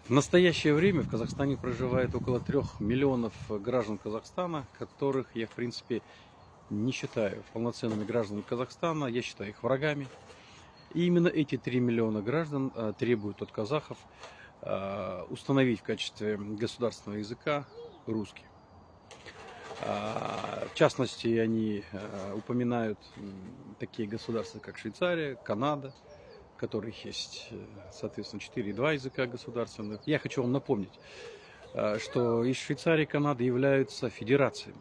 В настоящее время в Казахстане проживает около 3 миллионов граждан Казахстана, которых я, в принципе, не считаю полноценными гражданами Казахстана, я считаю их врагами. И именно эти 3 миллиона граждан требуют от казахов установить в качестве государственного языка русский. В частности, они упоминают такие государства, как Швейцария, Канада, в которых есть, соответственно, 4,2 языка государственных. Я хочу вам напомнить, что и Швейцария, и Канада являются федерациями.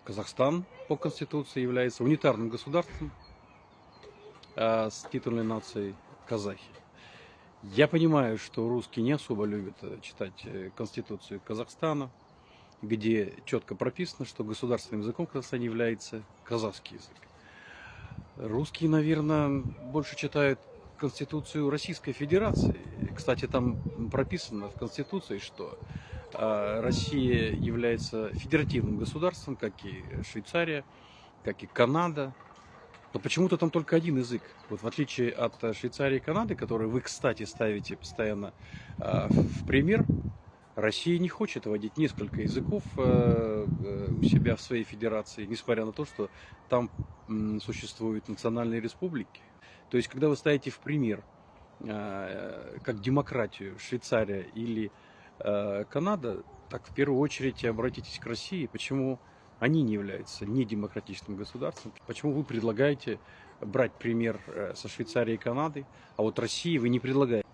Казахстан по Конституции является унитарным государством с титульной нацией казахи. Я понимаю, что русские не особо любят читать Конституцию Казахстана, где четко прописано, что государственным языком в Казахстане является казахский язык. Русские, наверное, больше читают Конституцию Российской Федерации. Кстати, там прописано в Конституции, что Россия является федеративным государством, как и Швейцария, как и Канада. Но почему-то там только один язык. Вот в отличие от Швейцарии и Канады, которые вы, кстати, ставите постоянно в пример, Россия не хочет вводить несколько языков у себя в своей федерации, несмотря на то, что там существуют национальные республики. То есть, когда вы ставите в пример как демократию Швейцария или Канада, так в первую очередь обратитесь к России. Почему они не являются недемократичным государством? Почему вы предлагаете брать пример со Швейцарией и Канадой, а вот России вы не предлагаете?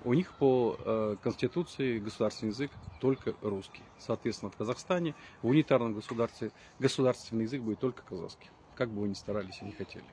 У них по Конституции государственный язык только русский. Соответственно, в Казахстане, в унитарном государстве, государственный язык будет только казахский. Как бы вы ни старались и не хотели.